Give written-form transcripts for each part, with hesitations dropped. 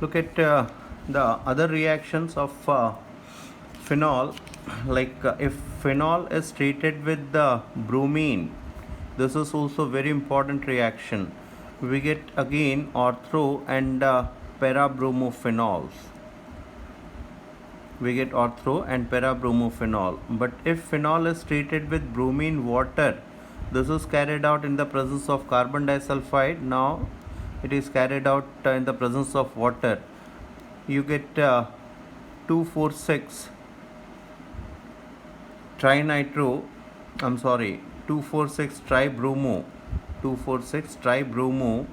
Look at the other reactions of phenol. Like if phenol is treated with the bromine, this is also very important reaction. We get again ortho and parabromophenols. We get ortho and parabromophenol. But if phenol is treated with bromine water, this is carried out in the presence of carbon disulfide. Now it is carried out in the presence of water. You get 246 trinitro, 246 tribromo, 246 tribromo,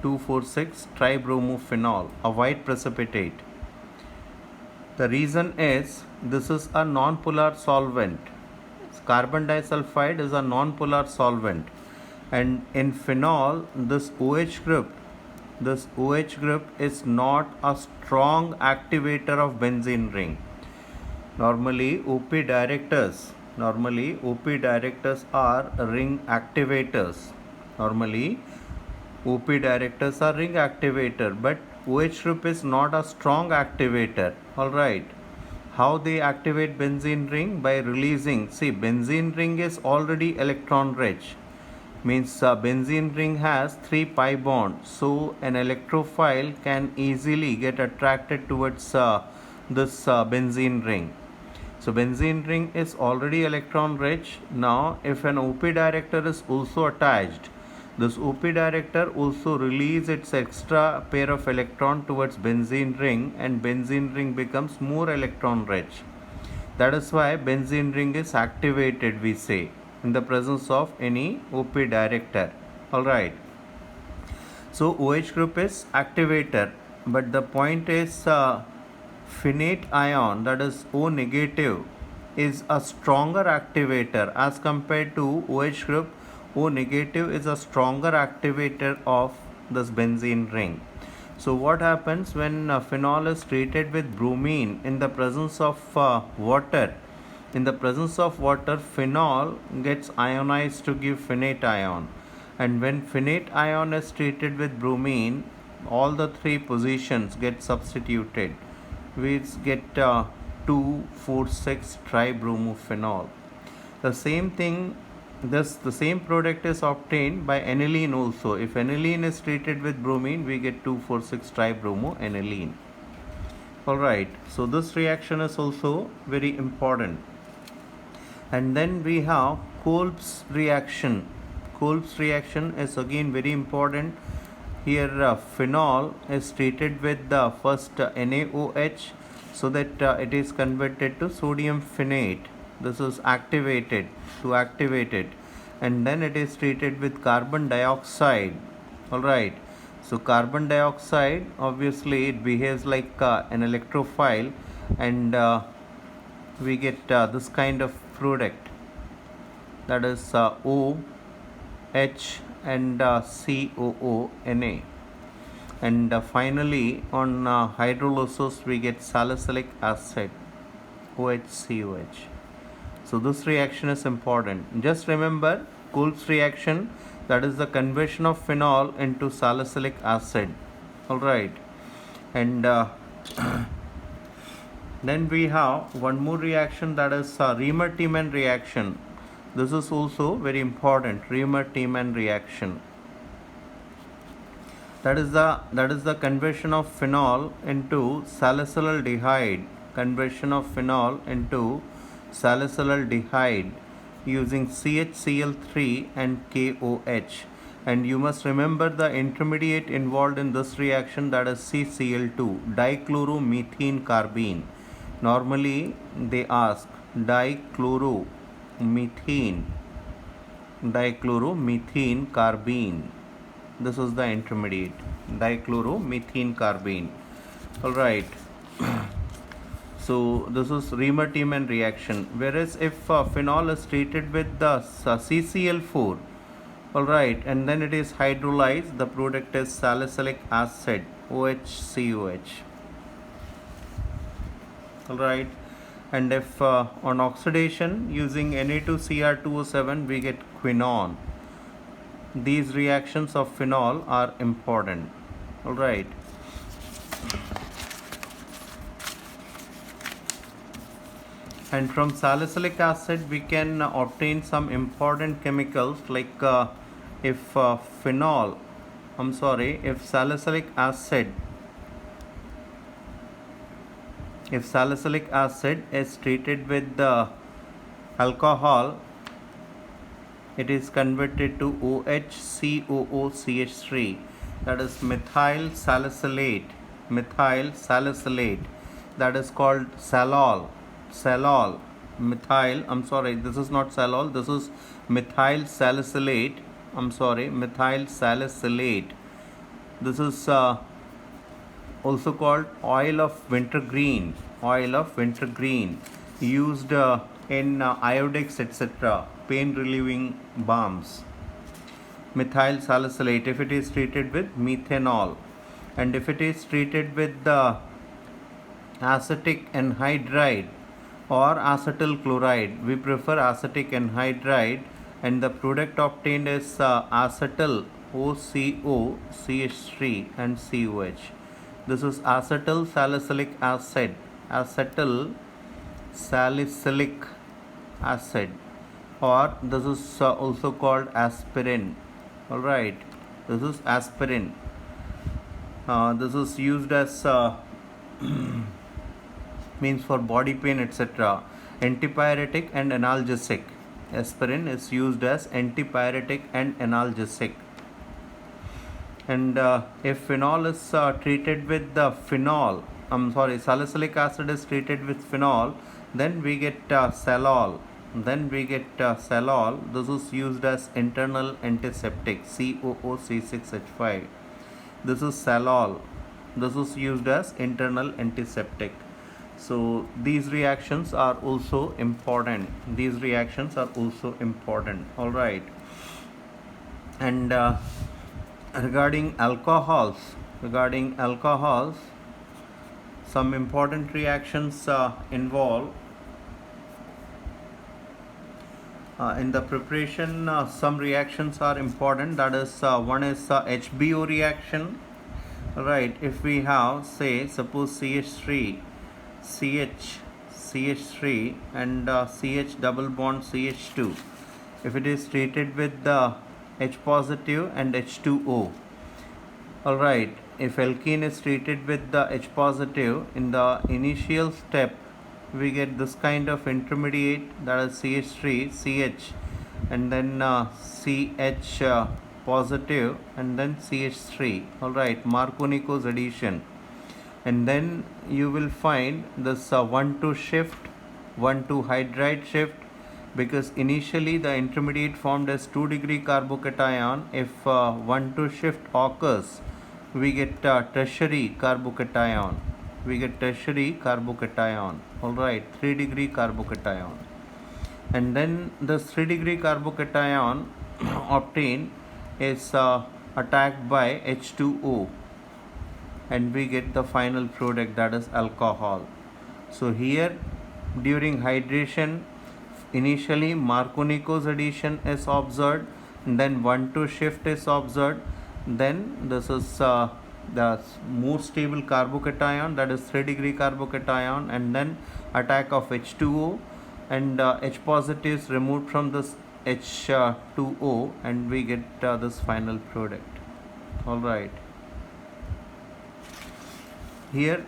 246 tribromophenol, a white precipitate. The reason is this is a non-polar solvent. Carbon disulfide is a non-polar solvent, and in phenol this OH group is not a strong activator of benzene ring. Normally OP directors are ring activators. Normally OP directors are ring activator, but OH group is not a strong activator. Alright. How they activate benzene ring? By releasing. See, benzene ring is already electron rich. Means benzene ring has 3 pi bonds. So an electrophile can easily get attracted towards this benzene ring. So benzene ring is already electron rich. Now if an OP director is also attached, this OP director also release its extra pair of electron towards benzene ring, and benzene ring becomes more electron rich. That is why benzene ring is activated, we say, in the presence of any OP director. Alright. So OH group is activator, but the point is phenate ion, that is O negative, is a stronger activator as compared to OH group. O negative is a stronger activator of this benzene ring. So what happens when phenol is treated with bromine in the presence of water? In the presence of water, phenol gets ionized to give phenate ion. And when phenate ion is treated with bromine, all the three positions get substituted. We get 2,4,6 tribromophenol. The same thing, the same product is obtained by aniline also. If aniline is treated with bromine, we get 2,4,6 tribromoaniline. Alright, so this reaction is also very important. And then we have Kolb's reaction. Kolb's reaction is again very important. Here phenol is treated with the first NaOH, so that it is converted to sodium phenate. This is activated, and then it is treated with carbon dioxide. Alright, so carbon dioxide, obviously it behaves like an electrophile, and we get this kind of product, that is OH and COONA, and finally on hydrolysis we get salicylic acid, OHCOH. So this reaction is important. Just remember Kolb's reaction, that is the conversion of phenol into salicylic acid. Alright, and then we have one more reaction, that is Riemer-Tiemann reaction. This is also very important, Riemer-Tiemann reaction. That is the conversion of phenol into salicylaldehyde. Conversion of phenol into salicylaldehyde using CHCl3 and KOH. And you must remember the intermediate involved in this reaction, that is CCl2, dichloromethane carbene. Normally they ask dichloromethane carbene. This is the intermediate, dichloromethane carbene. Alright. So this is Riemer-Tiemann reaction. Whereas if phenol is treated with the CCl4, alright, and then it is hydrolyzed, the product is salicylic acid, OHCOH. Alright, and if on oxidation using Na2Cr2O7 we get quinone. these reactions of phenol are important. All right. And from salicylic acid we can obtain some important chemicals like if phenol if salicylic acid is treated with the alcohol, it is converted to OHCOOCH3, that is methyl salicylate, that is called salol, this is not salol, this is methyl salicylate, this is also called oil of wintergreen, used in iodix etc., pain relieving balms. Methyl salicylate, if it is treated with methanol, and if it is treated with the acetic anhydride or acetyl chloride, we prefer acetic anhydride, and the product obtained is acetyl OCOCH3 and COH. This is acetyl salicylic acid, or this is also called aspirin. All right, this is aspirin. This is used as means for body pain etc., antipyretic and analgesic. Aspirin is used as antipyretic and analgesic. And if phenol is treated with the salicylic acid is treated with phenol, then we get salol. This is used as internal antiseptic, COOC6H5. This is salol. This is used as internal antiseptic. So these reactions are also important. All right. And regarding alcohols, some important reactions involve in the preparation. Some reactions are important, that is one is HBO reaction. Right, if we have suppose CH3 and CH double bond CH2, if it is treated with the H positive and H2O. Alright, if alkene is treated with the H positive, in the initial step we get this kind of intermediate, that is CH3, CH, and then CH positive, and then CH3. Alright, Markovnikov's addition. And then you will find this 1,2 shift, 1,2 hydride shift, because initially the intermediate formed as 2-degree carbocation. If 1,2 shift occurs, we get tertiary carbocation. Alright, 3-degree carbocation. And then this 3-degree carbocation obtained is attacked by H2O, and we get the final product, that is alcohol. So here during hydration, initially Markovnikov's addition is observed, and then 1,2 shift is observed, then this is the more stable carbocation, that is 3-degree carbocation, and then attack of H2O, and H positive is removed from this H2O, and we get this final product. Alright. Here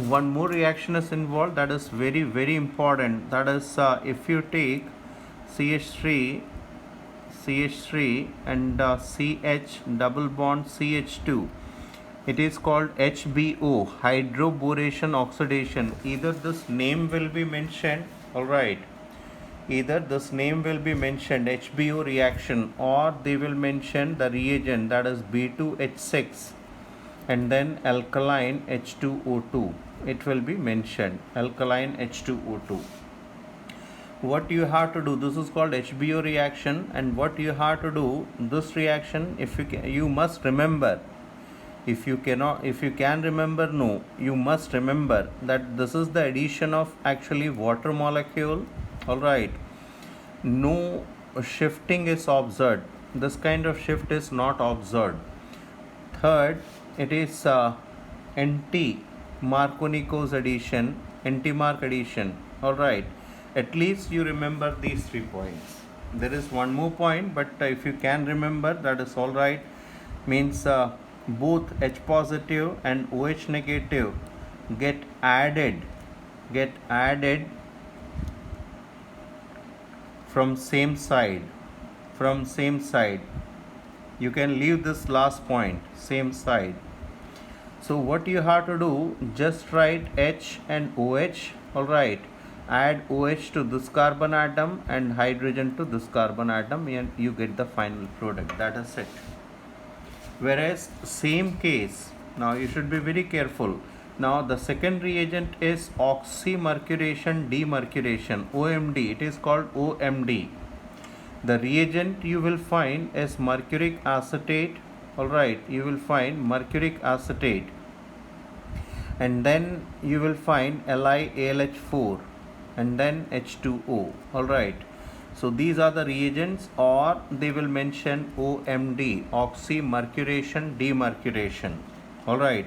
one more reaction is involved, that is very, very important, that is if you take CH3 and CH double bond CH2, it is called HBO, hydroboration oxidation. Either this name will be mentioned, alright, HBO reaction, or they will mention the reagent, that is B2H6, and then alkaline H2O2. It will be mentioned, alkaline H2O2. What you have to do, this is called HBO reaction, and what you have to do, this reaction, if you must remember, if you can remember, no, you must remember that this is the addition of actually water molecule. Alright, no shifting is observed, this kind of shift is not observed. Third, it is anti-Markovnikov's addition, anti-Mark addition. Alright, at least you remember these 3 points. There is one more point, but if you can remember, that is alright. Means both H positive and OH negative get added from same side. You can leave this last point, same side. So what you have to do, just write H and OH. Alright, add OH to this carbon atom and hydrogen to this carbon atom, and you get the final product. That is it. Whereas same case, now you should be very careful. Now the second reagent is oxymercuration demercuration, OMD. It is called OMD. The reagent you will find is mercuric acetate. Alright, you will find mercuric acetate, and then you will find LiAlH4 and then H2O. Alright, so these are the reagents, or they will mention OMD, oxymercuration demercuration. Alright,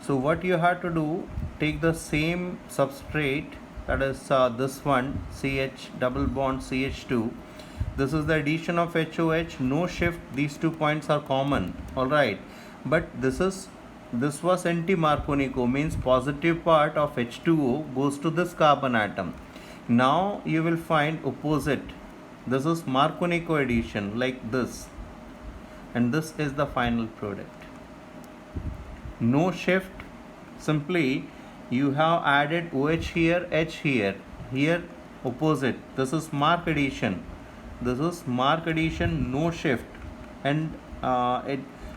so what you have to do, take the same substrate, that is this one, CH double bond CH2. This is the addition of HOH, no shift. These 2 points are common. Alright, but this was anti-Markovnikov, means positive part of H2O goes to this carbon atom. Now you will find opposite. This is Markovnikov addition, like this, and this is the final product. No shift, simply you have added OH here, H here, here opposite. This is Mark addition, no shift, and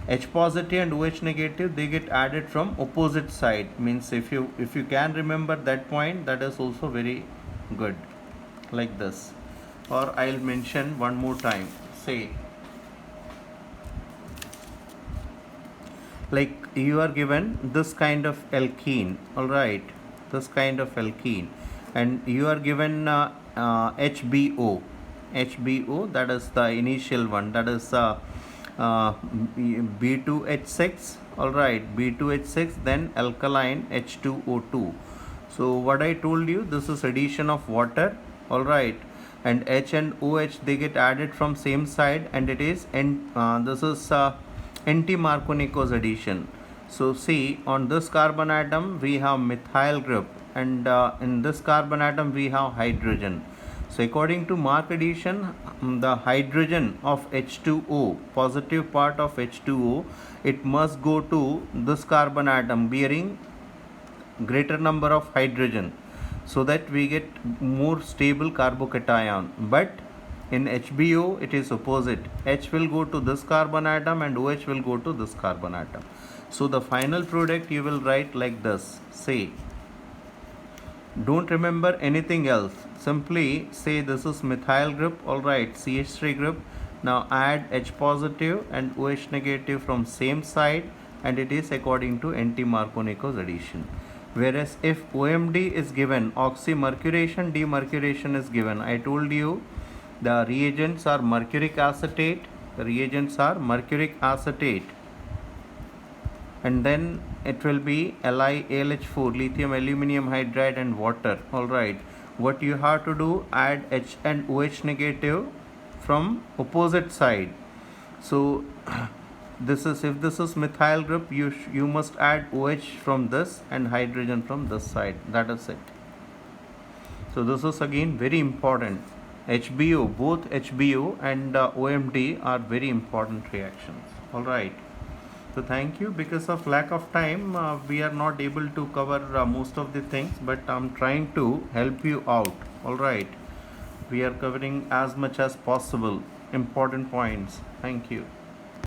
H positive and OH negative, they get added from opposite side. Means if you can remember that point, that is also very good, like this. Or I'll mention one more time, say, like you are given this kind of alkene. Alright, this kind of alkene, and you are given HBO, that is the initial one, that is B2H6. Alright, B2H6, then alkaline H2O2. So what I told you, this is addition of water. Alright, and H and OH, they get added from same side, and it is this is anti-Markovnikov's addition. So see, on this carbon atom we have methyl group, and in this carbon atom we have hydrogen. So according to Mark addition, the hydrogen of H2O, positive part of H2O, it must go to this carbon atom bearing greater number of hydrogen, so that we get more stable carbocation. But in HBO it is opposite. H will go to this carbon atom and OH will go to this carbon atom. So the final product you will write like this. Say, don't remember anything else, simply say this is methyl group. Alright, CH3 group. Now add H positive and OH negative from same side, and it is according to anti-Markovnikov's addition. Whereas if OMD is given, oxymercuration demercuration is given, I told you the reagents are mercuric acetate, and then it will be LiAlH4, lithium aluminium hydride, and water. Alright, what you have to do, add H and OH negative from opposite side. So this is, if this is methyl group, you must add OH from this and hydrogen from this side. That is it. So this is again very important. HBO, both HBO and OMD are very important reactions. Alright, so thank you. Because of lack of time, we are not able to cover most of the things, but I'm trying to help you out. Alright, we are covering as much as possible important points. Thank you.